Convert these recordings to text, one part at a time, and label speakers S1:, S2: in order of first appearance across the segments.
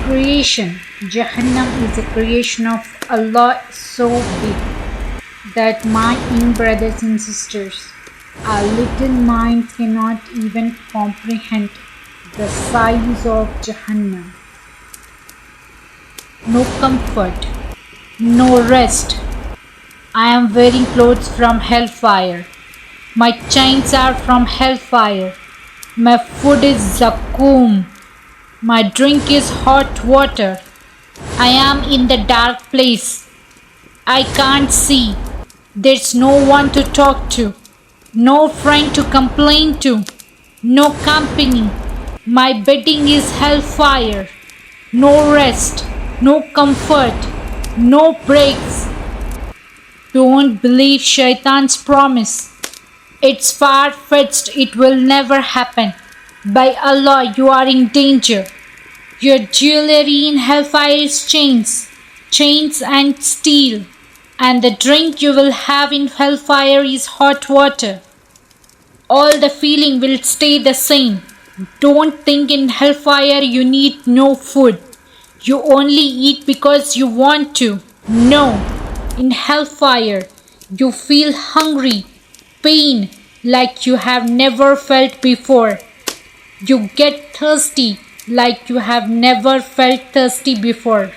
S1: creation. Jahannam is a creation of Allah so big that my brothers and sisters, our little mind cannot even comprehend the size of Jahannam. No comfort, no rest. I am wearing clothes from hellfire. My chains are from hellfire. My food is zakum. My drink is hot water. I am in the dark place. I can't see. There's no one to talk to. No friend to complain to. No company. My bedding is hellfire. No rest. No comfort. No breaks. Don't believe Shaitan's promise. It's far-fetched. It will never happen. By Allah, you are in danger. Your jewelry in hellfire is chains and steel. And the drink you will have in hellfire is hot water. All the feeling will stay the same. Don't think in hellfire you need no food. You only eat because you want to. No. In hellfire, you feel hungry, pain like you have never felt before. You get thirsty like you have never felt thirsty before.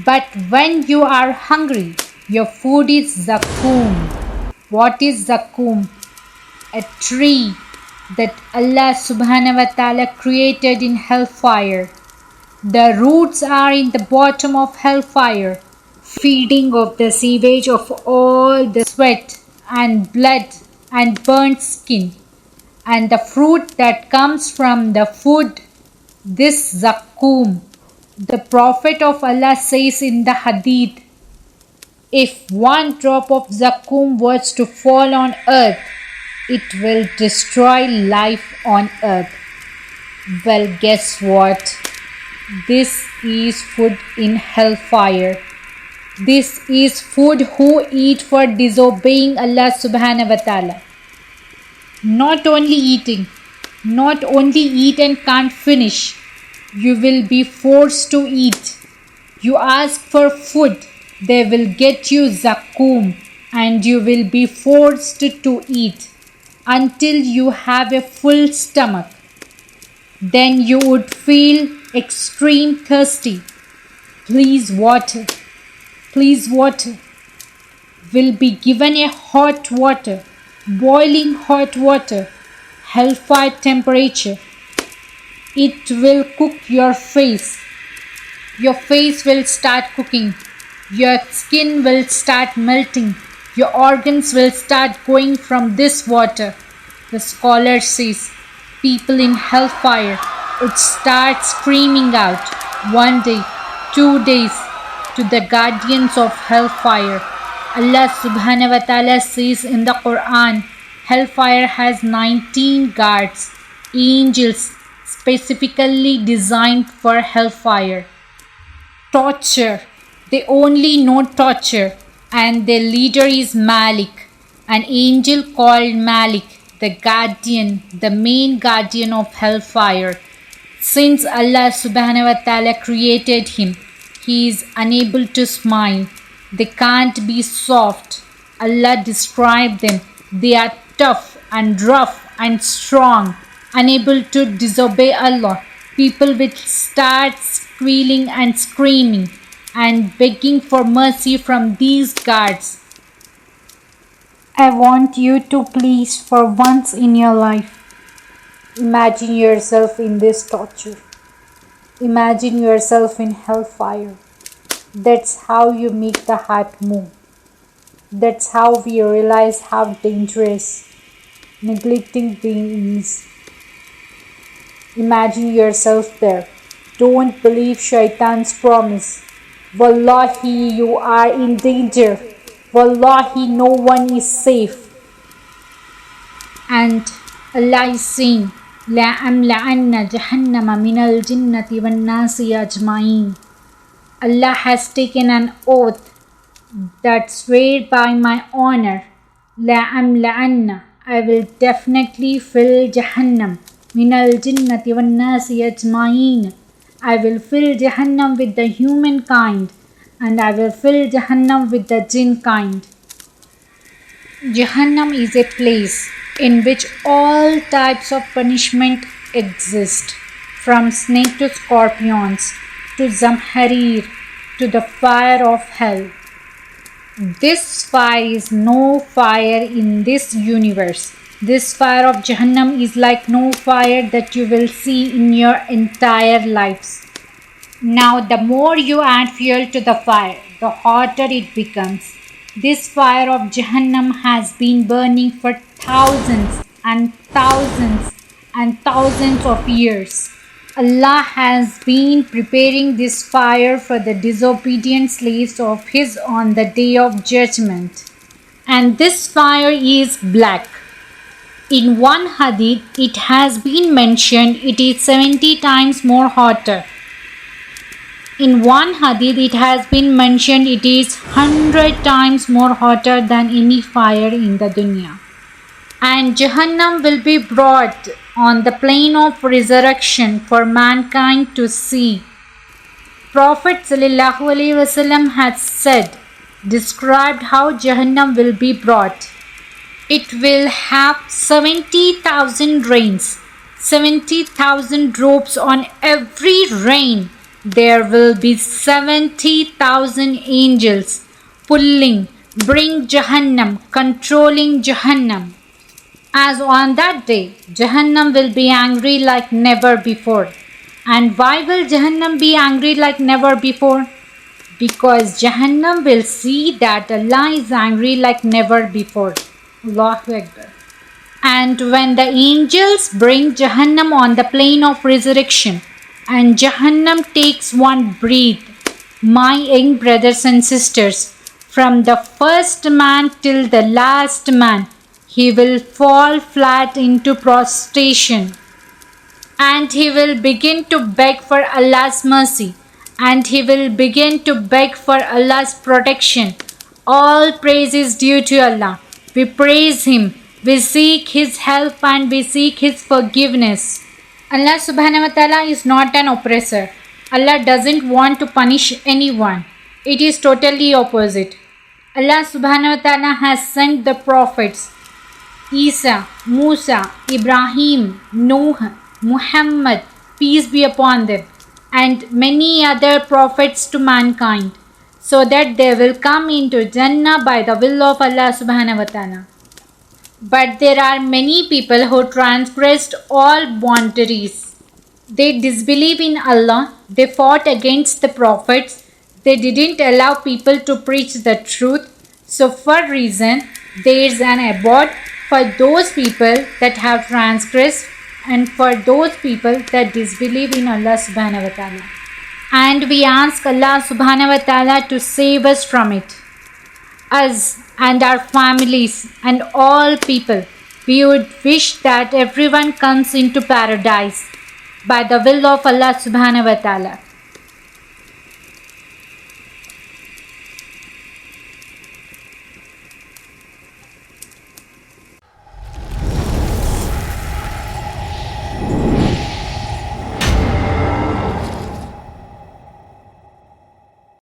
S1: But when you are hungry, your food is zakum. What is zakum? A tree that Allah subhanahu wa ta'ala created in hellfire. The roots are in the bottom of hellfire, feeding off the sewage of all the sweat and blood and burnt skin. And the fruit that comes from the food, this zakum. The Prophet of Allah says in the hadith, if one drop of zakum was to fall on earth, it will destroy life on earth. Well, guess what? This is food in hellfire. This is food who eat for disobeying Allah subhanahu wa ta'ala. Not only eat and can't finish. You will be forced to eat. You ask for food, they will get you zakum and you will be forced to eat until you have a full stomach. Then you would feel extreme thirsty. Please water. Will be given a hot water, boiling hot water, hellfire temperature. It will cook your face. Your face will start cooking. Your skin will start melting. Your organs will start going from this water. The scholar says people in hellfire would start screaming out 1 day, 2 days to the guardians of hellfire. Allah subhanahu wa ta'ala says in the Quran, hellfire has 19 guards, angels specifically designed for hellfire. Torture. They only know torture, and their leader is Malik, an angel called Malik, the guardian, the main guardian of hellfire. Since Allah subhanahu wa ta'ala created him, he is unable to smile. They can't be soft. Allah described them. They are tough and rough and strong, unable to disobey Allah. People will start squealing and screaming and begging for mercy from these guards. I want you to please, for once in your life, imagine yourself in this torture. Imagine yourself in hellfire. That's how you make the heart move. That's how we realize how dangerous neglecting being is. Imagine yourself there. Don't believe Shaitan's promise. Wallahi, you are in danger. Wallahi, no one is safe. And Allah is saying, لَأَمْلَأَنَّ جَهَنَّمَ مِنَ الْجِنَّةِ وَالنَّاسِ أَجْمَعِينَ. Allah has taken an oath that swear by my honor, لَأَمْلَأَنَّ, I will definitely fill Jahannam, مِنَ الْجِنَّةِ وَالنَّاسِ أَجْمَعِينَ, I will fill Jahannam with the humankind, and I will fill Jahannam with the jinn kind. Jahannam is a place in which all types of punishment exist, from snake to scorpions to Zamharir to the fire of hell. This fire is no fire in this universe. This fire of Jahannam is like no fire that you will see in your entire lives. Now, the more you add fuel to the fire, the hotter it becomes. This fire of Jahannam has been burning for thousands and thousands and thousands of years. Allah has been preparing this fire for the disobedient slaves of His on the day of judgment. And this fire is black. In one hadith, it has been mentioned it is 70 times more hotter. In one hadith, it has been mentioned it is 100 times more hotter than any fire in the dunya. And Jahannam will be brought on the plain of resurrection for mankind to see. Prophet ﷺ has said, described how Jahannam will be brought. It will have 70,000 reins, 70,000 ropes on every rein. There will be 70,000 angels pulling, bring Jahannam, controlling Jahannam. As on that day, Jahannam will be angry like never before. And why will Jahannam be angry like never before? Because Jahannam will see that Allah is angry like never before. Allahu Akbar. And when the angels bring Jahannam on the plain of resurrection, and Jahannam takes one breath, my young brothers and sisters, from the first man till the last man, he will fall flat into prostration, and he will begin to beg for Allah's mercy, and he will begin to beg for Allah's protection. All praise is due to Allah. We praise Him, we seek His help, and we seek His forgiveness. Allah subhanahu wa ta'ala is not an oppressor. Allah doesn't want to punish anyone. It is totally opposite. Allah subhanahu wa ta'ala has sent the prophets Isa, Musa, Ibrahim, Noah, Muhammad, peace be upon them, and many other prophets to mankind, so that they will come into Jannah by the will of Allah subhanahu wa ta'ala. But there are many people who transgressed all boundaries. They disbelieve in Allah, they fought against the prophets, they didn't allow people to preach the truth. So for reason, there is an abode for those people that have transgressed and for those people that disbelieve in Allah subhanahu wa ta'ala. And we ask Allah subhanahu wa ta'ala to save us from it. Us and our families and all people, we would wish that everyone comes into paradise by the will of Allah subhanahu wa ta'ala.